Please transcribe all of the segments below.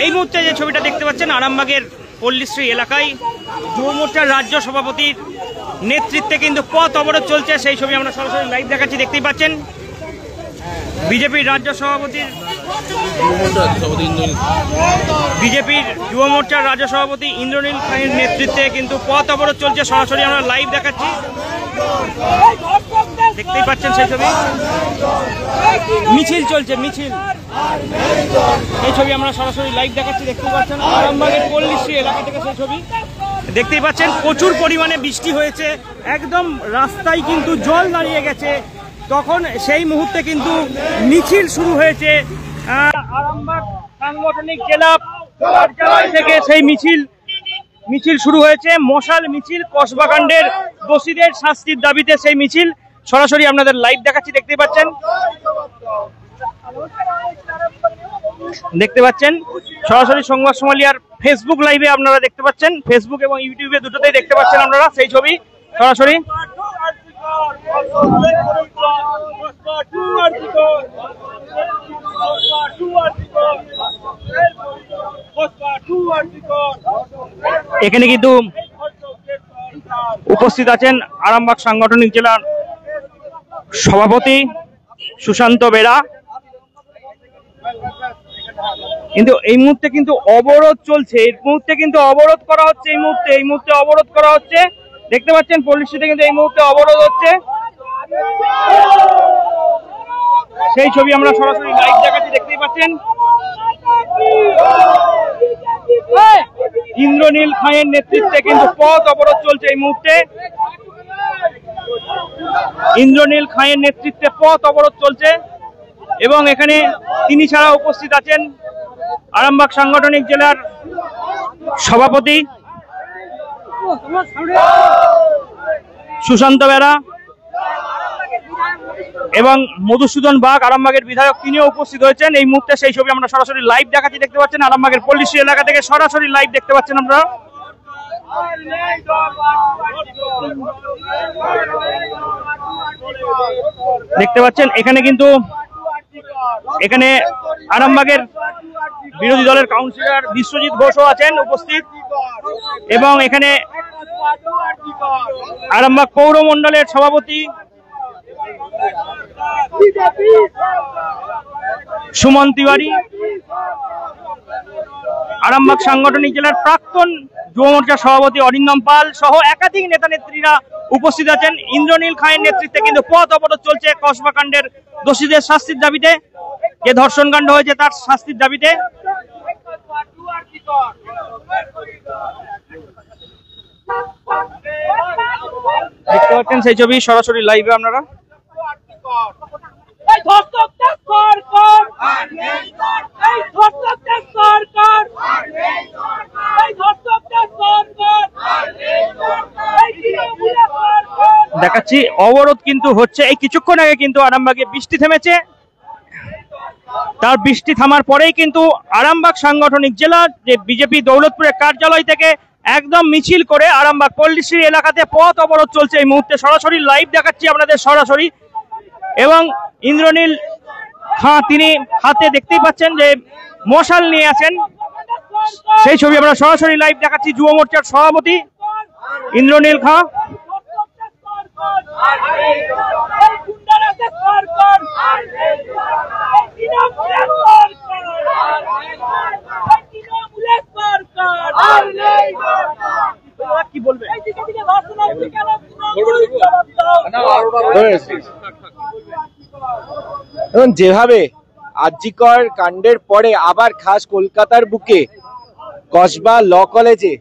এই মুহূর্তে যে ছবিটা দেখতে পাচ্ছেন আরামবাগের পল্লীশ্রী এলাকায় যুব মোর্চার রাজ্য সভাপতির নেতৃত্বে কিন্তু পথ অবরোধ চলছে, সেই ছবি আমরা সরাসরি লাইভ দেখাচ্ছি, দেখতেই পাচ্ছেন। বিজেপির রাজ্য সভাপতির যুব মোর্চার রাজ্য সভাপতি ইন্দ্রনীল খাঁয়ের নেতৃত্বে কিন্তু পথ অবরোধ চলছে, সরাসরি আমরা লাইভ দেখাচ্ছি, দেখতেই পাচ্ছেন সেই ছবি। মিছিল চলছে, মিছিল, এই ছবি আমরা সরাসরি লাইভ দেখাচ্ছি, দেখতেই পাচ্ছেন আরামবাগের পল্লীশ্রী এলাকা থেকে সেই ছবি দেখতেই পাচ্ছেন। প্রচুর পরিমাণে বৃষ্টি হয়েছে, একদম রাস্তায় কিন্তু জল দাঁড়িয়ে গেছে, তখন সেই মুহূর্তে কিন্তু মিছিল শুরু হয়েছে আরামবাগ সাংগঠনিক জেলা কার্যালয় থেকে। সেই মিছিল শুরু হয়েছে, মশাল মিছিল, কসবা কাণ্ডের দোষীদের শাস্তির দাবিতে সেই মিছিল, সরাসরি আপনাদের লাইভ দেখাচ্ছি, দেখতেই পাচ্ছেন, সরাসরি সংবাদ সোমালিয়ার ফেসবুক লাইভে আপনারা দেখতে পাচ্ছেন, ফেসবুক এবং ইউটিউবে দুটোতেই দেখতে পাচ্ছেন আপনারা সেই ছবি সরাসরি। এখানে কিন্তু উপস্থিত আছেন আরামবাগ সাংগঠনিক জেলার সভাপতি সুশান্ত বেরা। কিন্তু এই মুহূর্তে কিন্তু অবরোধ চলছে, এই মুহূর্তে কিন্তু অবরোধ করা হচ্ছে, এই মুহূর্তে অবরোধ করা হচ্ছে, দেখতে পাচ্ছেন পল্লীশ্রীতে কিন্তু এই মুহূর্তে অবরোধ হচ্ছে, সেই ছবি আমরা সরাসরি লাইভ দেখাচ্ছি, দেখতেই পাচ্ছেন। ইন্দ্রনীল খাঁয়ের নেতৃত্বে কিন্তু পথ অবরোধ চলছে এই মুহূর্তে, ইন্দ্রনীল খাঁয়ের নেতৃত্বে পথ অবরোধ চলছে, এবং এখানে তিনি ছাড়া উপস্থিত আছেন আরামবাগ সাংগঠনিক জেলার সভাপতি সুশান্ত বেরা এবং মধুসূদন বাগ, আরামবাগের বিধায়ক, তিনিও উপস্থিত হয়েছেন এই মুহূর্তে, সেই ছবি আমরা সরাসরি লাইভ দেখাচ্ছি, দেখতে পাচ্ছেন আরামবাগের পল্লীশ্রী এলাকা থেকে সরাসরি লাইভ দেখতে পাচ্ছেন আমরা। দেখতে পাচ্ছেন এখানে কিন্তু এখানে আরামবাগের বিরোধী দলের কাউন্সিলর বিশ্বজিৎ ঘোষও আছেন উপস্থিত, এবং এখানে আরামবাগ পৌর মণ্ডলের সভাপতি সুমন তিওয়ারি, আরামবাগ সাংগঠনিক জেলার প্রাক্তন যুব মোর্চার সভাপতি অরিন্দম পাল সহ একাধিক নেতা নেত্রীরা উপস্থিত আছেন। ইন্দ্রনীল খাঁয়ের নেতৃত্বে কিন্তু পথ অবরোধ চলছে কসবা কাণ্ডের দোষীদের শাস্তির দাবিতে, যে ধর্ষণ কাণ্ড হয়েছে তার শাস্তির দাবিতে। দেখতে পাচ্ছেন সেই ছবি সরাসরি লাইভে আপনারা। দেখাচ্ছি অবরোধ কিন্তু হচ্ছে, এই কিছুক্ষণ আগে কিন্তু আরামবাগে বৃষ্টি থেমেছে, তার বৃষ্টি থামার পরেই কিন্তু আরামবাগ সাংগঠনিক জেলা যে বিজেপি দৌলতপুরের কার্যালয় থেকে একদম মিছিল করে আরামবাগ পল্লীশ্রী এলাকাতে পথ অবরোধ চলছে এই মুহূর্তে, সরাসরি লাইভ দেখাচ্ছি আপনাদের সরাসরি। এবং ইন্দ্রনীল খাঁ তিনি হাতে দেখতেই পাচ্ছেন যে মশাল নিয়ে আছেন, সেই ছবি আমরা সরাসরি লাইভ দেখাচ্ছি। যুব মোর্চার সভাপতি ইন্দ্রনীল খাঁ, কি বলবেন? যেভাবে আরজিকর কাণ্ডের পরে আবার খাস কলকাতার বুকে কসবা ল কলেজে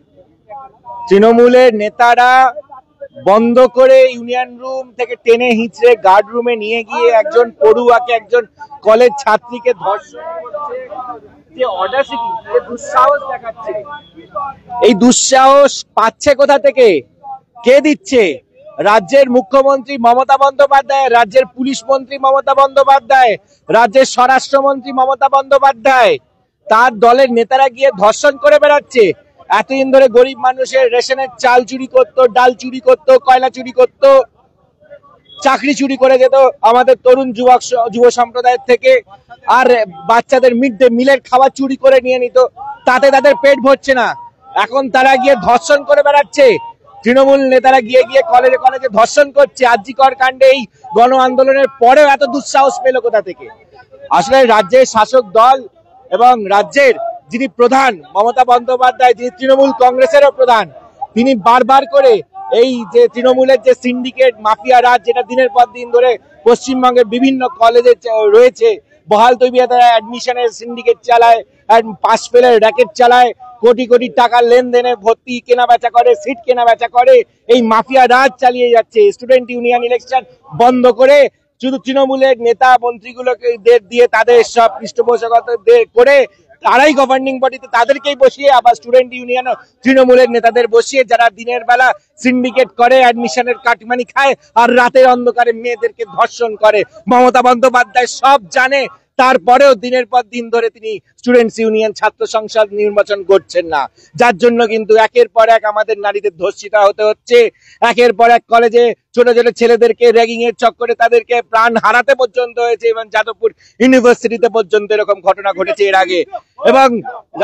তৃণমূলের নেতারা বন্ধ করে ইউনিয়ন রুম থেকে টেনে হিঁচড়ে গার্ড রুমে নিয়ে গিয়ে একজন পড়ুয়াকে, একজন কলেজ ছাত্রীকে ধর্ষণ করছে, যে অডাসিটি, যে দুঃসাহস দেখাচ্ছে, এই দুঃসাহস পাচ্ছে কোথা থেকে? কে দিচ্ছে? রাজ্যের মুখ্যমন্ত্রী মমতা বন্দ্যোপাধ্যায়, রাজ্যের পুলিশ মন্ত্রী মমতা বন্দ্যোপাধ্যায়, রাজ্যের স্বরাষ্ট্রমন্ত্রী মমতা বন্দ্যোপাধ্যায়, তার দলের নেতারা গিয়ে ধর্ষণ করে বেড়াচ্ছে। এতদিন ধরে গরিব মানুষের রেশনের চাল চুরি করতো, ডাল চুরি করতো, কয়লা চুরি করতো, চাকরি চুরি করে যেত আমাদের তরুণ যুব সম্প্রদায়ের থেকে, আর বাচ্চাদের মিড ডে মিলের খাবার চুরি করে নিয়ে নিত, তাতে তাদের পেট ভরছে না। এখন তারা গিয়ে ধর্ষণ করে বেড়াচ্ছে, তৃণমূল নেতারা গিয়ে গিয়ে কলেজে কলেজে ধর্ষণ করছে। আরজিকর কাণ্ডে এই গণ আন্দোলনের পরেও এত দুঃসাহস পেল কোথা থেকে? আসলে রাজ্যের শাসক দল এবং রাজ্যের যিনি প্রধান মমতা বন্দ্যোপাধ্যায়, যিনি তৃণমূল কংগ্রেসেরও প্রধান, তিনি বারবার করে এই যে তৃণমূলের যে সিন্ডিকেট মাফিয়া রাজ, যেটা দিনের পর দিন ধরে পশ্চিমবঙ্গের বিভিন্ন কলেজে রয়েছে, বহাল তবিয়তে তারা অ্যাডমিশনের সিন্ডিকেট চালায়, পাস ফেলের র্যাকেট চালায়, কোটি কোটি টাকার লেনদেনে ভর্তি কেনা বেচা করে, সিট কেনা বেচা করে, এই মাফিয়া রাজ চালিয়ে যাচ্ছে। স্টুডেন্ট ইউনিয়ন ইলেকশন বন্ধ করে শুধু তৃণমূলের নেতা মন্ত্রীগুলোকে দিয়ে তাদের সব পৃষ্ঠপোষকতা করে তারাই গভর্নিং বডিতে তাদেরকেই বসিয়ে আবার স্টুডেন্ট ইউনিয়ন তৃণমূলের নেতাদের বসিয়ে, যারা দিনের বেলা সিন্ডিকেট করে অ্যাডমিশনের কাটমানি খায় আর রাতের অন্ধকারে মেয়েদেরকে ধর্ষণ করে। মমতা বন্দ্যোপাধ্যায় সব জানে, তারপরেও দিনের পর দিন ধরে তিনি স্টুডেন্টস ইউনিয়ন ছাত্র সংসদ নির্বাচন করছেন না, যার জন্য কিন্তু একের পর এক আমাদের নারীদের ধর্ষিত হতে হচ্ছে। একের পর এক কলেজে ছোট ছোট ছেলেদেরকে র্যাগিং এর চক্করে তাদেরকে প্রাণ হারাতে পর্যন্ত হয়েছে, এবং যাদবপুর ইউনিভার্সিটিতে পর্যন্ত এরকম ঘটনা ঘটেছে এর আগে। এবং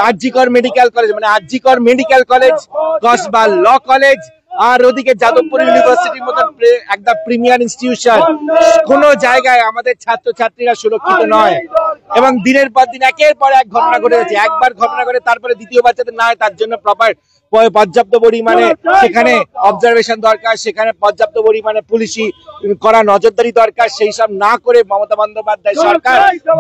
আরজিকর মেডিকেল কলেজ, মানে RG Kar medical college, Kasba law college, আর ওদিকে যাদবপুর ইউনিভার্সিটির মতন একটা প্রিমিয়ার ইনস্টিটিউশন, কোন জায়গায় আমাদের ছাত্রছাত্রীরা সুরক্ষিত নয়। এবং দিনের পর দিন একের পর এক ঘটনা ঘটে যাচ্ছে। একবার ঘটনা ঘটে তারপরে দ্বিতীয়বার যাতে না হয় তার জন্য পর্যাপ্ত পরিমাণে সেখানে অবজারভেশন দরকার, সেখানে পর্যাপ্ত পরিমাণে পুলিশি করা নজরদারি দরকার। সেই সব না করে মমতা বন্দ্যোপাধ্যায় সরকার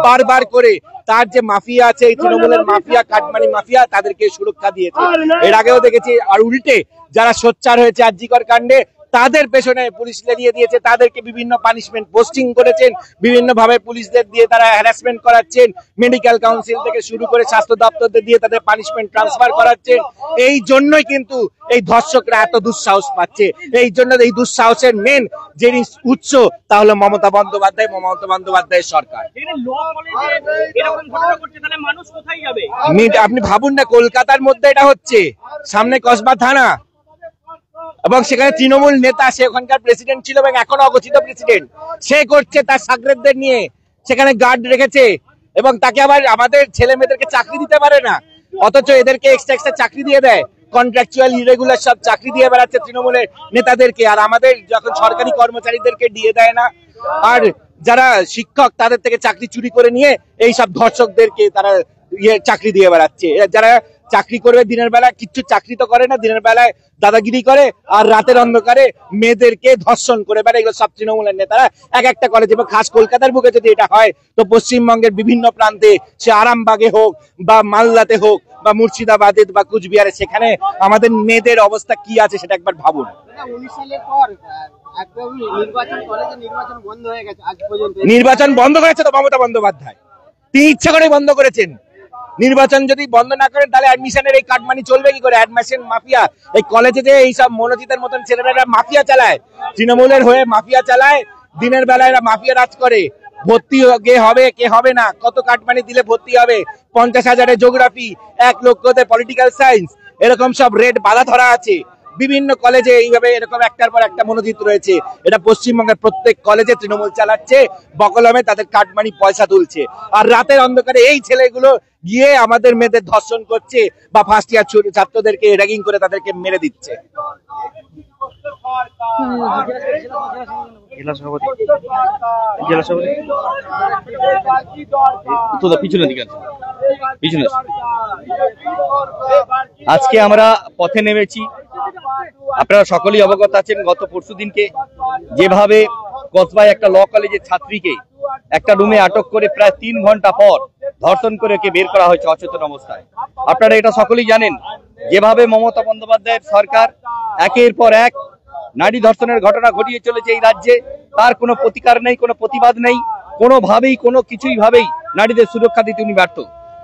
বারবার করে তার যে মাফিয়া আছে, এই তৃণমূলের মাফিয়া, কাটমানি মাফিয়া, তাদেরকে সুরক্ষা দিয়েছে। এর আগেও দেখেছি। আর উল্টে যারা সোচ্চার হয়েছে আরজিকর কাণ্ডে, তাদের পেছনে পুলিশ লেলিয়ে দিয়েছে, তাদেরকে বিভিন্ন পানিশমেন্ট পোস্টিং করেছেন, বিভিন্ন ভাবে পুলিশদের দিয়ে তারা হ্যারাসমেন্ট করাচ্ছেন, মেডিকেল কাউন্সিল থেকে শুরু করে স্বাস্থ্য দপ্তরদের দিয়ে তাদের পানিশমেন্ট ট্রান্সফার করাচ্ছেন। এই জন্যই কিন্তু এই ধর্ষকরা এত দুঃসাহস পাচ্ছে। এই জন্য এই দুঃসাহসের মেন যিনি উৎস, তা হলো মমতা বন্দ্যোপাধ্যায়ের সরকার। আপনি ভাবুন না, কলকাতার মধ্যে এটা হচ্ছে, সামনে কসবা থানা, এবং সেখানে তৃণমূল নেতা, সে ওখানকার প্রেসিডেন্ট ছিল এবং এখনো অঘোষিত প্রেসিডেন্ট, সে করছে তার সাগরেদদের নিয়ে, সেখানে গার্ড রেখেছে, এবং তাকে আবার আমাদের ছেলে মেয়েদেরকে চাকরি দিতে পারে না, অথচ এদেরকে এক্সট্রা চাকরি দিয়ে দেয়, কন্ট্রাকচুয়াল ইরেগুলার সব চাকরি দিয়ে বেড়াচ্ছে তৃণমূলের নেতাদেরকে, আর আমাদের যখন সরকারি কর্মচারীদেরকে দিয়ে দেয় না। আর যারা শিক্ষক, তাদের থেকে চাকরি চুরি করে নিয়ে এই সব ধর্ষকদেরকে তারা চাকরি দিয়ে বেড়াচ্ছে। যারা চাকরি করবে দিনের বেলায়, কিচ্ছু চাকরি তো করে না, দিনের বেলায় দাদাগিরি করে, আর রাতের অন্ধকারে মেয়েদেরকে ধর্ষণ করে বেড়ায়। এগুলো সব তৃণমূলের নেতারা এক একটা কলেজে, এবং খাস কলকাতার বুকে যদি এটা হয়, তো পশ্চিমবঙ্গের বিভিন্ন প্রান্তে, সে আরামবাগে হোক বা মালদাতে হোক বা মুর্শিদাবাদে বা কুচবিহারে, সেখানে আমাদের মেয়েদের অবস্থা কি আছে সেটা একবার ভাবুন। 19 সালের পর নির্বাচন বন্ধ করেছে তো মমতা বন্দ্যোপাধ্যায়, তিনি ইচ্ছা করে বন্ধ করেছেন। নির্বাচন যদি বন্ধ না করেন তাহলে অ্যাডমিশনের এই কাটমানি চলবে কি করে? অ্যাডমিশন মাফিয়া, এই কলেজে যে এইসব মনোজিতের মতন ছেলেরা মাফিয়া চালায়, তৃণমূলের হয়ে মাফিয়া চালায়, দিনের বেলায় এরা মাফিয়া রাজ করে। ভর্তি কে হবে কে হবে না, কত কাটমানি দিলে ভর্তি হবে, 50,000-এ জিওগ্রাফি, 1 লক্ষতে পলিটিক্যাল সায়েন্স, এরকম সব রেট বাধা ধরা আছে। বিভিন্ন কলেজে এইভাবে এরকম একটার পর একটা মনোজিত রয়েছে। এটা পশ্চিমবঙ্গের প্রত্যেক কলেজে তৃণমূল চালাচ্ছে, বকলমে তাদের কাটমানি পয়সা তুলছে, আর রাতের অন্ধকারে এই ছেলেগুলো গিয়ে আমাদের মেয়েদের ধর্ষণ করছে বা ফার্স্ট ইয়ার ছাত্রদেরকে র্যাগিং করে তাদেরকে মেরে দিচ্ছে। আজকে আমরা পথে নেমেছি, আপনারা সকলেই অবগত আছেন। গত পরশুদিনকে যেভাবে কসবায় একটা ল কলেজের ছাত্রীকে একটা রুমে আটক করে প্রায় 3 ঘন্টা পর ধর্ষণ করে ওকে বের করা হয়েছে অচেতন অবস্থায়। আপনারা এটা সকলেই জানেন, যেভাবে মমতা বন্দ্যোপাধ্যায়ের সরকার একের পর এক নারী ধর্ষণের ঘটনা ঘটিয়ে চলেছে এই রাজ্যে, তার কোনো প্রতিকার নেই, কোনো প্রতিবাদ নেই, কোনোভাবেই কোনো কিছুই ভাবেই নারীদের সুরক্ষা দিতে উনি ব্যর্থ।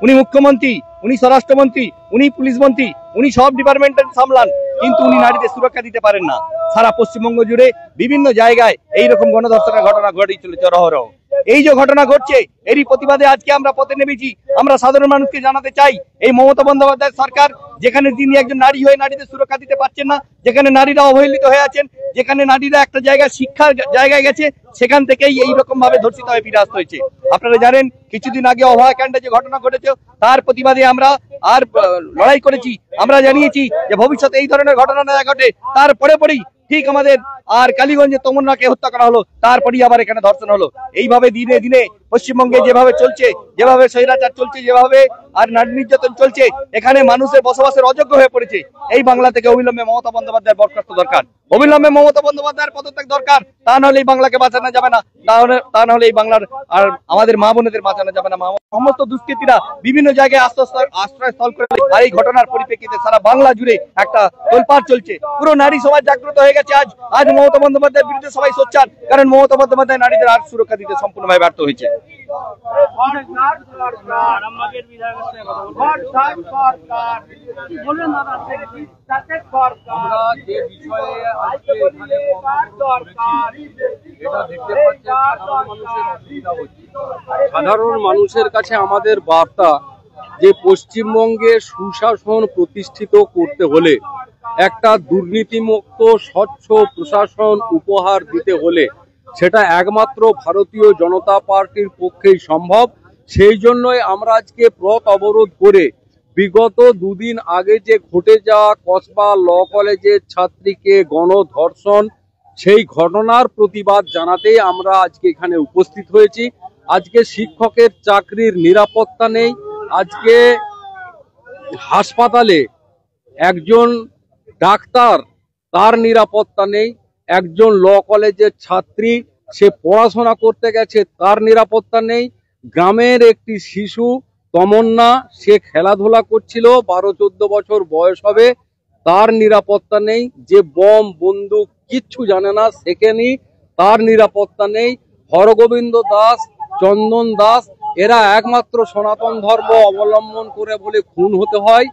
উনি মুখ্যমন্ত্রী, উনি স্বরাষ্ট্রমন্ত্রী, উনি পুলিশ মন্ত্রী, উনি সব ডিপার্টমেন্টের সামলান, কিন্তু উনি নারীদের সুরক্ষা দিতে পারেন না। সারা পশ্চিমবঙ্গ জুড়ে বিভিন্ন জায়গায় এইরকম গণধর্ষণের ঘটনা ঘটিয়ে চলেছে অহরহ। এই যে ঘটনা ঘটছে এরই প্রতিবাদে আজকে আমরা পথে নেমেছি। আমরা সাধারণ মানুষকে জানাতে চাই, এই মমতা বন্দ্যোপাধ্যায় সরকার যেখানে তিনি একজন নারী হয়ে নারীদের সুরক্ষা দিতে পারছেন না, যেখানে নারীরা অবহেলিত হয়ে আছেন, যেখানে নারীরা একটা জায়গায় শিক্ষার জায়গায় গেছে, সেখান থেকেই এইরকম ভাবে ধর্ষিত হয়ে ফিরে আসতে হয়েছে। আপনারা জানেন কিছুদিন আগে অভয়াকাণ্ডে যে ঘটনা ঘটেছে তার প্রতিবাদে আমরা লড়াই করেছি। আমরা জানিয়েছি যে ভবিষ্যতে এই ধরনের ঘটনা না ঘটে। তারপরে পরেই ঠিক আমাদের কালীগঞ্জে তমন্নাকে হত্যা করা হলো, তারপরেই আবার এখানে ধর্ষণ হলো। এইভাবে দিনে দিনে পশ্চিমবঙ্গে যেভাবে চলছে, যেভাবে স্বৈরাচার চলছে, যেভাবে নারী নির্যাতন চলছে, এখানে মানুষের বসবাসের অযোগ্য হয়ে পড়েছে। এই বাংলা থেকে অবিলম্বে মমতা বন্দ্যোপাধ্যায়ের বরখাস্ত দরকার, অবিলম্বে মমতা বন্দ্যোপাধ্যায়ের পদত্যাগ দরকার। তা নাহলে এই বাংলাকে বাঁচানো যাবে না, তা নাহলে এই বাংলার আর আমাদের মা বোনেদের বাঁচানো যাবে না। সমস্ত দুষ্কৃতীরা বিভিন্ন জায়গায় আশ্রয়স্থল করে, আর এই ঘটনার পরিপ্রেক্ষিতে সারা বাংলা জুড়ে একটা তোলপাড় চলছে। পুরো নারী সমাজ জাগ্রত হয়ে গেছে। আজ মমতা বন্দ্যোপাধ্যায়ের বিরুদ্ধে সবাই সোচ্চার, কারণ মমতা বন্দ্যোপাধ্যায় নারীদের আর সুরক্ষা দিতে সম্পূর্ণভাবে ব্যর্থ হয়েছে। সাধারণ মানুষের কাছে আমাদের বার্তা যে পশ্চিমবঙ্গে সুশাসন প্রতিষ্ঠিত করতে হলে, একটা দুর্নীতিমুক্ত স্বচ্ছ প্রশাসন উপহার দিতে হলে সেটা একমাত্র ভারতীয় জনতা পার্টির পক্ষেই সম্ভব। সেই জন্যই আমরা আজকে পথ অবরোধ করে বিগত দুদিন আগে যে ঘটে যাওয়া কসবা ল কলেজের ছাত্রীকে গণধর্ষণ, সেই ঘটনার প্রতিবাদ জানাতেই আমরা আজকে এখানে উপস্থিত হয়েছি। আজকে শিক্ষকের চাকরির নিরাপত্তা নেই, আজকে হাসপাতালে একজন ডাক্তার তার নিরাপত্তা নেই, একজন ল কলেজের ছাত্রী সে পড়াশোনা করতে গেছে তার নিরাপত্তা নেই, গ্রামের একটি শিশু তমন্না সে খেলাধুলা করছিল 12-14 বছর বয়স হবে, তার নিরাপত্তা নেই, যে বম বন্দুক কিচ্ছু জানে না শেখেনি তার নিরাপত্তা নেই, হরগোবিন্দ দাস, চন্দন দাস এরা একমাত্র সনাতন ধর্ম অবলম্বন করে বলে খুন হতে হয়।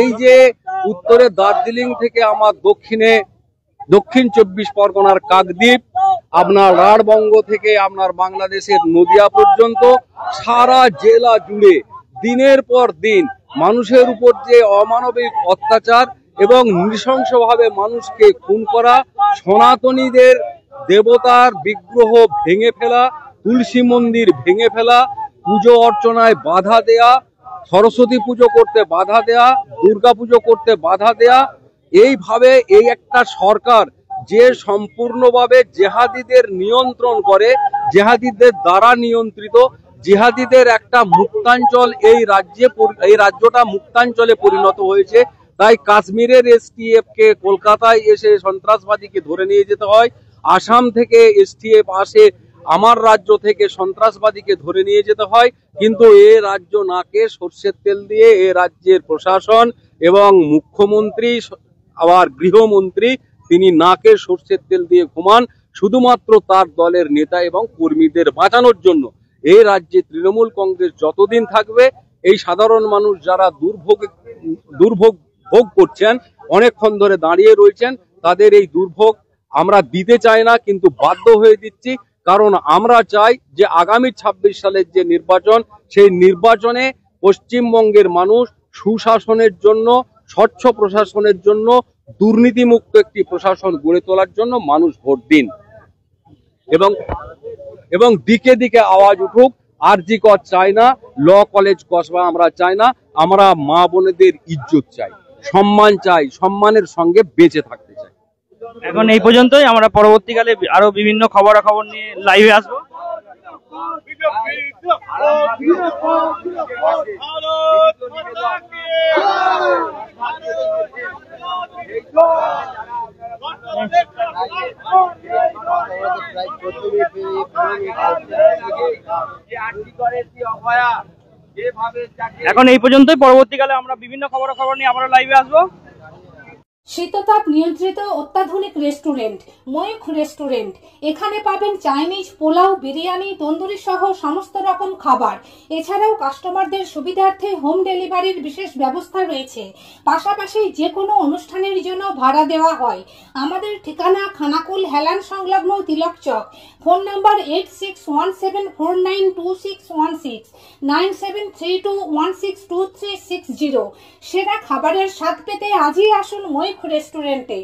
এই যে উত্তরে দার্জিলিং থেকে আমার দক্ষিণ 24 পরগনার কাকদ্বীপ, আপনার রাঢ়বঙ্গ থেকে আপনার বাংলাদেশের নদিয়া পর্যন্ত সারা জেলা জুড়ে দিনের পর দিন মানুষের উপর যে অমানবিক অত্যাচার এবং নৃশংসভাবে মানুষকে খুন করা, সনাতনীদের দেবতার বিগ্রহ ভেঙে ফেলা, তুলসী মন্দির ভেঙে ফেলা, পুজো অর্চনায় বাধা দেয়া, সরস্বতী পুজো করতে বাধা দেয়া, দুর্গা পুজো করতে বাধা দেয়া, এইভাবে এই একটা সরকার যে সম্পূর্ণভাবে জেহাদিদের নিয়ন্ত্রণ করে, জেহাদিদের দ্বারা নিয়ন্ত্রিত, জিহাদিদের একটা মুক্তাঞ্চল এই রাজ্যটা মুক্তাঞ্চলে পরিণত হয়েছে। তাই কাশ্মীরের এসটিএফ কে কলকাতায় এসে সন্ত্রাসবাদীকে ধরে নিয়ে যেতে হয়, আসাম থেকে এসটিএফ আসে আমার রাজ্য থেকে সন্ত্রাসবাদীকে ধরে নিয়ে যেতে হয়, কিন্তু এ রাজ্য নাকে সর্ষের তেল দিয়ে এ রাজ্যের প্রশাসন এবং মুখ্যমন্ত্রী আবার গৃহমন্ত্রী তিনি নাকে সর্ষের তেল দিয়ে ঘুমান শুধুমাত্র তার দলের নেতা এবং কর্মীদের বাঁচানোর জন্য। এই রাজ্যে তৃণমূল কংগ্রেস যতদিন থাকবে, এই সাধারণ মানুষ যারা দুর্ভোগ ভোগ করছেন, অনেকক্ষণ ধরে দাঁড়িয়ে রয়েছেন, তাদের এই দুর্ভোগ আমরা দিতে চাই না, কিন্তু বাধ্য হয়ে দিচ্ছি। কারণ আমরা চাই যে আগামী 26 সালের যে নির্বাচন, সেই নির্বাচনে পশ্চিমবঙ্গের মানুষ সুশাসনের জন্য, স্বচ্ছ প্রশাসনের জন্য, দুর্নীতিমুক্ত একটি প্রশাসন গড়ে তোলার জন্য মানুষ ভোট দিন এবং দিকে দিকে আওয়াজ উঠুক। আরজি কর চাই না, ল কলেজ কসবা আমরা চাই না, আমরা মা বোনেদের ইজ্জত চাই, সম্মান চাই, সম্মানের সঙ্গে বেঁচে থাকতে চাই। এখন এই পর্যন্তই, আমরা পরবর্তীকালে আরো বিভিন্ন খবরাখবর নিয়ে লাইভে আসবো। এখন এই পর্যন্তই, পরবর্তীকালে আমরা বিভিন্ন খবরাখবর নিয়ে আবার লাইভে আসবো। শীততাপ নিয়ন্ত্রিত অত্যাধুনিক রেস্টুরেন্ট ময়ূখ রেস্টুরেন্ট। এখানে পাবেন চাইনিজ, পোলাও, বিরিয়ানি, তন্দুরি সহ সমস্ত রকম খাবার। এছাড়াও কাস্টমারদের সুবিধার্থে হোম ডেলিভারির বিশেষ ব্যবস্থা রয়েছে। পাশাপাশি যে কোনো অনুষ্ঠানের জন্য ভাড়া দেওয়া হয়। আমাদের ঠিকানা খানাকুল হেলান সংলগ্ন তিলক চক। Phone number 8617492616 9732162360। সেরা খাবারের স্বাদ পেতে আজই আসুন ময়ূখ রেস্টুরেন্টে।